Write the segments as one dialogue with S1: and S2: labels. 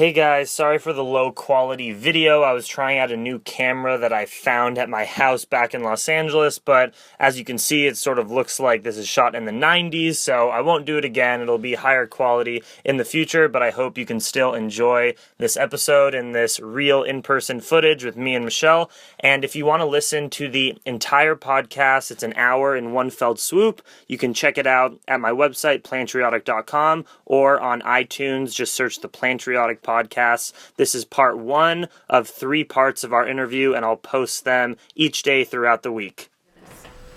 S1: Hey guys, sorry for the low quality video. I was trying out a new camera that I found at my house back in Los Angeles, but as you can see, it sort of looks like this is shot in the 90s, so I won't do it again. It'll be higher quality in the future, but I hope you can still enjoy this episode and this real in-person footage with me and Michelle. And if you want to listen to the entire podcast, it's an hour in one fell swoop. You can check it out at my website, Plantriotic.com, or on iTunes. Just search the Plantriotic Podcast. This is part 1 of 3 parts of our interview, and I'll post them each day throughout the week.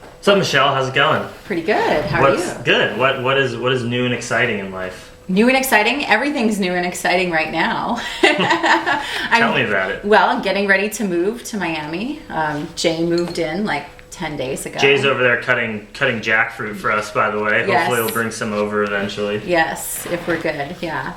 S1: What's up, Michelle? How's it going?
S2: Pretty good. How are you?
S1: Good. What is new and exciting in life?
S2: New and exciting? Everything's new and exciting right now.
S1: Tell me about it.
S2: Well, I'm getting ready to move to Miami. Jay moved in like 10 days ago.
S1: Jay's over there cutting jackfruit for us, by the way.
S2: Yes.
S1: Hopefully he'll bring some over eventually.
S2: Yes, if we're good, yeah.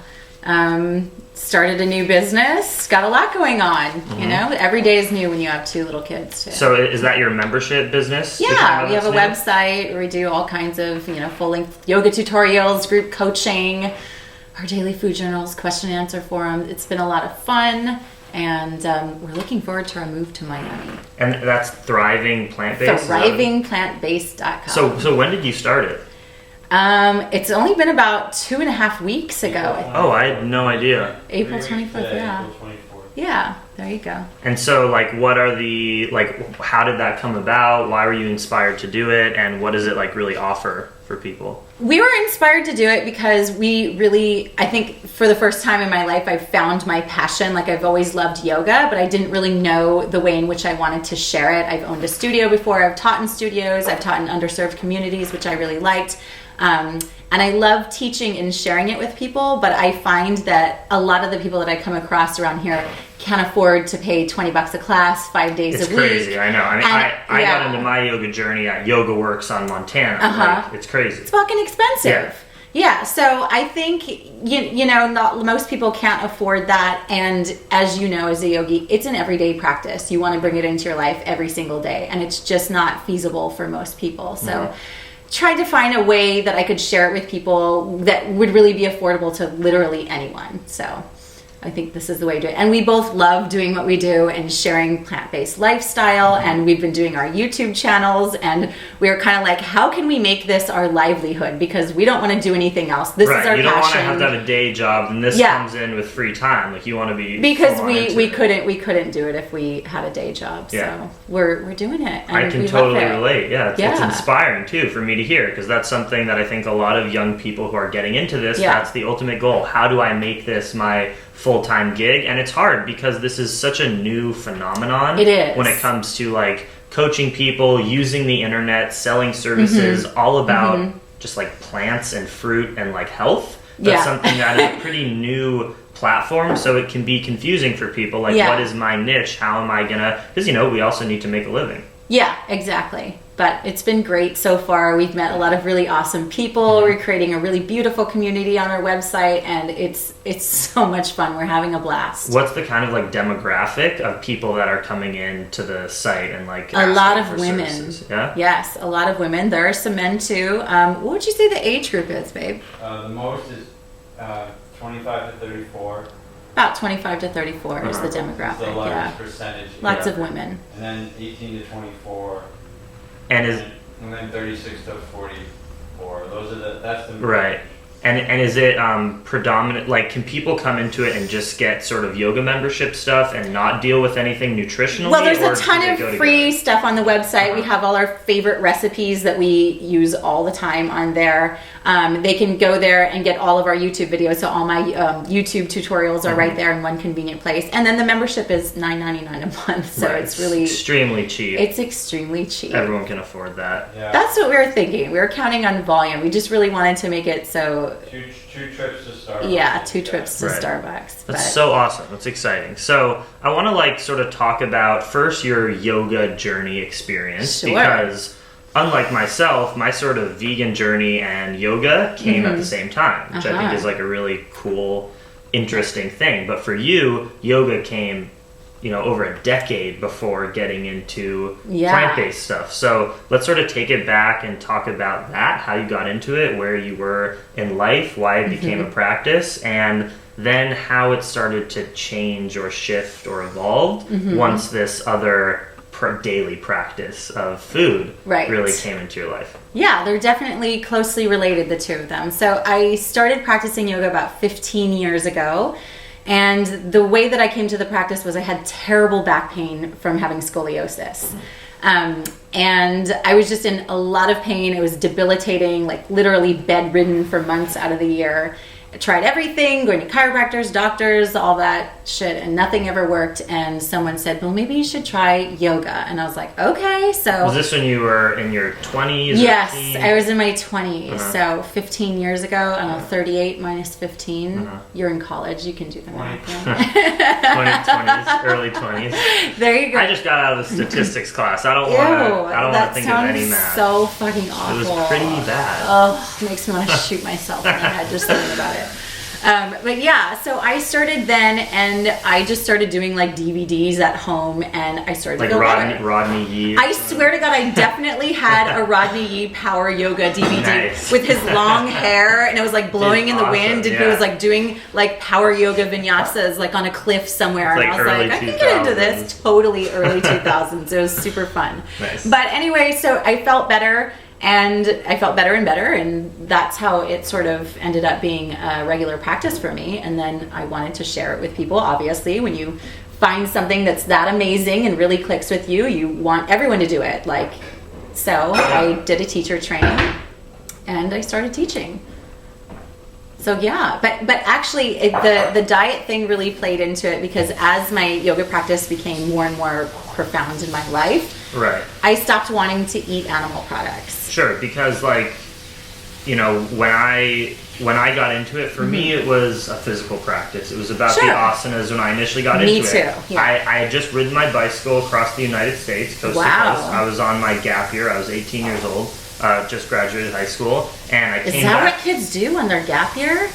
S2: Started a new business. Got a lot going on, you know? Every day is new when you have 2 little kids, too.
S1: So is that your membership business?
S2: Yeah, we have a website where we do all kinds of, full-length yoga tutorials, group coaching, our daily food journals, question and answer forum. It's been a lot of fun. And we're looking forward to our move to Miami.
S1: And that's Thriving Plant-Based?
S2: ThrivingPlantBased.com.
S1: So when did you start it?
S2: It's only been about 2.5 weeks ago. I think.
S1: Oh, I had no idea.
S2: April 25th, yeah.
S3: April 24th.
S2: Yeah, there you go.
S1: And so, what are how did that come about? Why were you inspired to do it? And what does it, really offer for people?
S2: We were inspired to do it because we really, I think for the first time in my life, I found my passion. I've always loved yoga, but I didn't really know the way in which I wanted to share it. I've owned a studio before. I've taught in studios. I've taught in underserved communities, which I really liked. And I love teaching and sharing it with people, but I find that a lot of the people that I come across around here can't afford to pay $20 a class 5 days a week.
S1: It's crazy, I know. I got into my yoga journey at Yoga Works on Montana. It's crazy.
S2: It's fucking expensive. Yeah, so I think, not most people can't afford that. And as you know, as a yogi, it's an everyday practice. You want to bring it into your life every single day. And it's just not feasible for most people. So tried to find a way that I could share it with people that would really be affordable to literally anyone. So I think this is the way to do it. And we both love doing what we do and sharing plant-based lifestyle. And we've been doing our YouTube channels. And we're kind of like, how can we make this our livelihood? Because we don't want to do anything else. This is our passion.
S1: You don't want to have a day job, and this comes in with free time. You want to be...
S2: Because we couldn't do it if we had a day job. So we're doing it. And
S1: I can totally relate. Yeah, it's inspiring, too, for me to hear. Because that's something that I think a lot of young people who are getting into this, that's the ultimate goal. How do I make this my full-time gig? And it's hard because this is such a new phenomenon.
S2: It is.
S1: When it comes to coaching people, using the internet, selling services, all about just plants and fruit and health. That's something that is a pretty new platform, so it can be confusing for people. What is my niche? How am I gonna, because we also need to make a living. Yeah,
S2: exactly. But it's been great so far. We've met a lot of really awesome people. We're creating a really beautiful community on our website, and it's so much fun. We're having a blast.
S1: What's the kind of demographic of people that are coming in to the site and
S2: a lot of women?
S1: Services? Yeah.
S2: Yes, a lot of women. There are some men too. What would you say the age group is, babe?
S3: The most is 25 to 34.
S2: About 25 to 34 is the demographic.
S3: It's the largest percentage.
S2: Lots of women.
S3: And then 18 to 24.
S1: And
S3: then 36 to 44. That's the
S1: right. And is it predominant? Can people come into it and just get sort of yoga membership stuff and not deal with anything nutritionally?
S2: Well, there's a ton of free stuff on the website. We have all our favorite recipes that we use all the time on there. They can go there and get all of our YouTube videos. So all my YouTube tutorials are right there in one convenient place. And then the membership is $9.99 a month. So it's really
S1: extremely cheap.
S2: It's extremely cheap.
S1: Everyone can afford that.
S3: Yeah.
S2: That's what we were thinking. We were counting on volume. We just really wanted to make it so...
S3: Two trips to Starbucks.
S2: Yeah, 2 trips to Starbucks.
S1: That's so awesome. That's exciting. So I want to sort of talk about first your yoga journey experience.
S2: Sure.
S1: Because unlike myself, my sort of vegan journey and yoga came at the same time, which I think is a really cool, interesting thing. But for you, yoga came over a decade before getting into plant-based stuff. So let's sort of take it back and talk about that, how you got into it, where you were in life, why it became a practice, and then how it started to change or shift or evolve
S2: Mm-hmm.
S1: once this other daily practice of food
S2: Right.
S1: really came into your life.
S2: Yeah, they're definitely closely related, the two of them. So I started practicing yoga about 15 years ago. And the way that I came to the practice was I had terrible back pain from having scoliosis. And I was just in a lot of pain. It was debilitating, like literally bedridden for months out of the year. I tried everything, going to chiropractors, doctors, all that shit, and nothing ever worked. And someone said, well, maybe you should try yoga. And I was like, okay. So
S1: Was this when you were in your 20s?
S2: yes,
S1: or teens?
S2: I was in my 20s.
S1: Uh-huh.
S2: So 15 years ago, I don't know, 38 minus 15.
S1: Uh-huh.
S2: You're in college. You can do the math.
S1: 20s, early 20s.
S2: There you go.
S1: I just got out of the statistics class. I don't
S2: Ew,
S1: want to
S2: that
S1: think of
S2: sounds
S1: any math.
S2: so fucking awful.
S1: It was pretty bad.
S2: Oh, it makes me want to shoot myself in the head just thinking about it. But yeah, so I started then, and I just started doing like DVDs at home, and I started
S1: Like
S2: to go
S1: Rodney Yee.
S2: I swear to God, I definitely had a Rodney Yee Power Yoga DVD
S1: Nice.
S2: with his long hair, and it was like blowing in the
S1: Awesome,
S2: wind, and he
S1: yeah.
S2: was like doing like Power Yoga vinyasas like on a cliff somewhere,
S1: It's
S2: and
S1: like
S2: I was
S1: early
S2: like, I can get into
S1: 2000s.
S2: this. Totally early 2000s. It was super fun.
S1: Nice.
S2: But anyway, so I felt better. And I felt better and better, and that's how it sort of ended up being a regular practice for me. And then I wanted to share it with people. Obviously, when you find something that's that amazing and really clicks with you, you want everyone to do it. Like, so I did a teacher training, and I started teaching. So yeah, but actually the diet thing really played into it, because as my yoga practice became more and more profound in my life,
S1: Right.
S2: I stopped wanting to eat animal products.
S1: Sure, because like, you know, when I got into it, for me it was a physical practice. It was about
S2: Sure.
S1: the asanas when I initially got
S2: Me
S1: into
S2: too,
S1: it.
S2: yeah.
S1: I had just ridden my bicycle across the United States, coast
S2: Wow.
S1: to coast. I was on my gap year. I was 18 years old. Just graduated high school, and I
S2: Is
S1: came
S2: that
S1: back.
S2: what kids do on their gap year?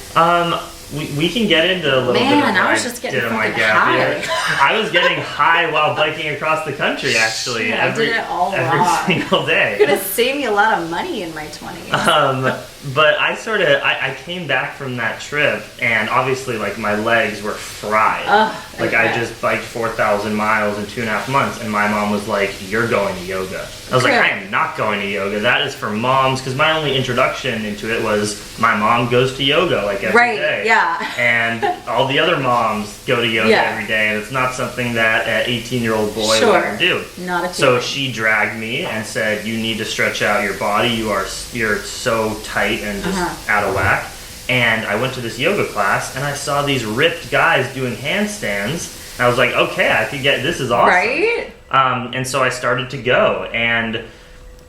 S1: We can get into a little bit of
S2: Man,
S1: what
S2: I was just getting
S1: did on my
S2: fucking
S1: gap
S2: high.
S1: year. I was getting high while biking across the country, actually.
S2: Shit, I did it all
S1: every
S2: wrong.
S1: single day.
S2: Could have saved me a lot of money in my 20s.
S1: But I came back from that trip, and obviously like my legs were fried.
S2: Ugh,
S1: like
S2: I
S1: I
S2: bet.
S1: just biked 4,000 miles in 2.5 months, and my mom was like, "You're going to yoga." I was like,
S2: Good.
S1: "I am not going to yoga. That is for moms." Because my only introduction into it was my mom goes to yoga like every
S2: Right,
S1: day.
S2: yeah.
S1: And all the other moms go to yoga
S2: Yeah.
S1: every day, and it's not something that an 18-year-old boy
S2: Sure.
S1: would ever do.
S2: Not a
S1: So
S2: feeling.
S1: she dragged me and said, "You need to stretch out your body. You're so tight and just out of whack." And I went to this yoga class, and I saw these ripped guys doing handstands. And I was like, "Okay, I could get this. Is awesome."
S2: Right?
S1: And so I started to go, and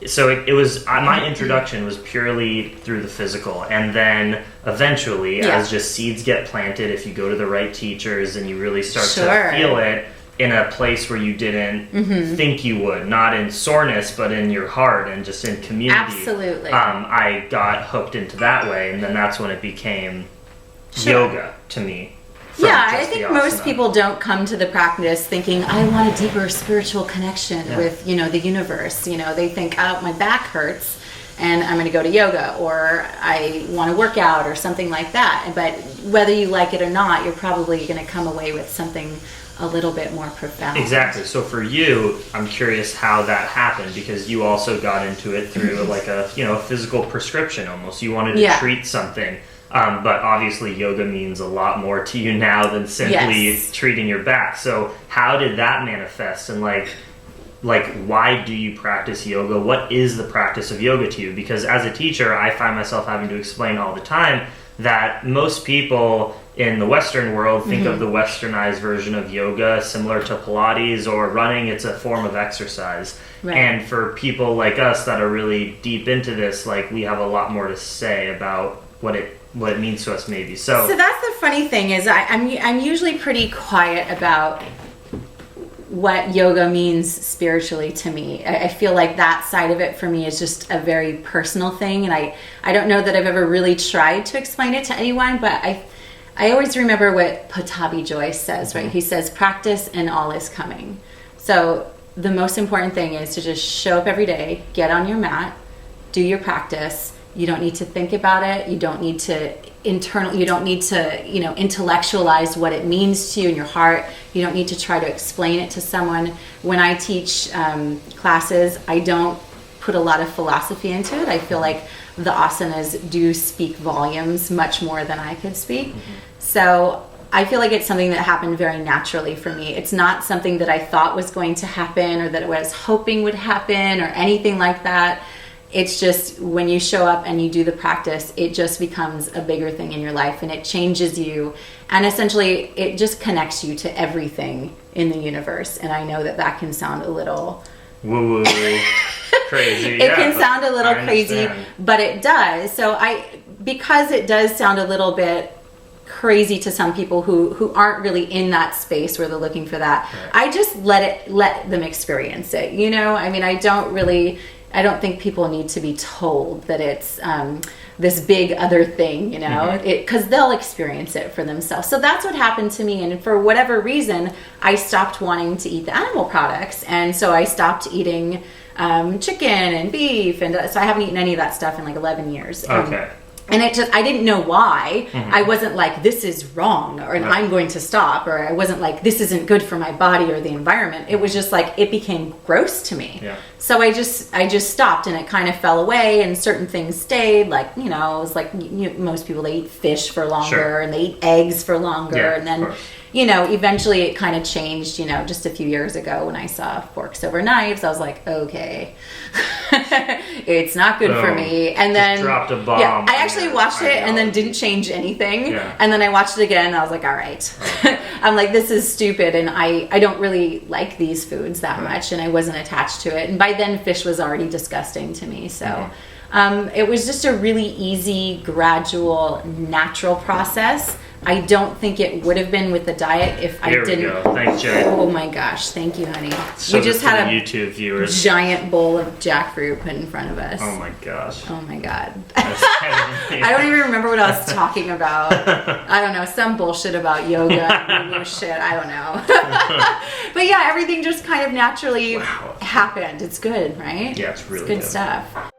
S1: so it was my introduction was purely through the physical, and then eventually,
S2: Yeah.
S1: as just seeds get planted, if you go to the right teachers and you really start
S2: Sure.
S1: to feel it in a place where you didn't think you would, not in soreness, but in your heart and just in community.
S2: Absolutely.
S1: I got hooked into that way, and then that's when it became
S2: Sure.
S1: yoga to me. from
S2: Yeah, I
S1: just
S2: think
S1: the
S2: most
S1: asana.
S2: people don't come to the practice thinking, I want a deeper spiritual connection
S1: Yeah.
S2: with, the universe. They think, oh, my back hurts and I'm going to go to yoga, or I want to work out or something like that. But whether you like it or not, you're probably going to come away with something a little bit more profound.
S1: Exactly. So for you, I'm curious how that happened, because you also got into it through like a physical prescription almost. You wanted to
S2: Yeah.
S1: treat something. But obviously yoga means a lot more to you now than simply
S2: Yes.
S1: treating your back. So how did that manifest, and like why do you practice yoga? What is the practice of yoga to you? Because as a teacher, I find myself having to explain all the time that most people in the Western world think of the westernized version of yoga similar to Pilates or running. It's a form of exercise.
S2: Right.
S1: And for people like us that are really deep into this, like, we have a lot more to say about what it means to us, maybe. So
S2: that's the funny thing is I'm usually pretty quiet about what yoga means spiritually to me. I feel like that side of it for me is just a very personal thing, and I don't know that I've ever really tried to explain it to anyone, but I always remember what Pattabhi Jois says, right? He says, practice and all is coming. So the most important thing is to just show up every day, get on your mat, do your practice. You don't need to think about it. You don't need to internal, you don't need to, intellectualize what it means to you in your heart. You don't need to try to explain it to someone. When I teach classes, I don't put a lot of philosophy into it. I feel like the asanas do speak volumes much more than I could speak. So I feel like it's something that happened very naturally for me. It's not something that I thought was going to happen or that I was hoping would happen or anything like that. It's just when you show up and you do the practice, it just becomes a bigger thing in your life, and it changes you. And essentially, it just connects you to everything in the universe. And I know that can sound a little
S1: woo-woo, crazy.
S2: It can sound a little crazy, but it does. So because it does sound a little bit crazy to some people who aren't really in that space where they're looking for that, right. I just let them experience it. I don't think people need to be told that it's this big other thing, because they'll experience it for themselves. So that's what happened to me. And for whatever reason, I stopped wanting to eat the animal products. And so I stopped eating chicken and beef. And so I haven't eaten any of that stuff in like 11 years.
S1: Okay.
S2: And I didn't know why. I wasn't like, this is wrong, or I'm going to stop, or I wasn't like, this isn't good for my body or the environment. It was just like, it became gross to me. Yeah. So I just stopped, and it kind of fell away, and certain things stayed. Like, it was like, most people, they eat fish for longer, and they eat eggs for longer. And then, eventually it kind of changed, just a few years ago when I saw forks over knives. I was like, okay, it's not good for me. And then
S1: dropped a bomb.
S2: Yeah, I actually watched it and then didn't change anything. Yeah. And then I watched it again, and I was like, all right. I'm like, this is stupid, and I don't really like these foods that much, and I wasn't attached to it. And by then, fish was already disgusting to me. So it was just a really easy, gradual, natural process. I don't think it would have been with the diet if I didn't.
S1: Here we go. Thanks, Jay.
S2: Oh my gosh, thank you, honey.
S1: So
S2: we just had a
S1: YouTube viewers.
S2: Giant bowl of jackfruit put in front of us.
S1: Oh my gosh.
S2: Oh my god. I don't even remember what I was talking about. I don't know, some bullshit about yoga and woo-woo shit. I don't know. But yeah, everything just kind of naturally happened. It's good, right?
S1: Yeah, it's really
S2: good stuff.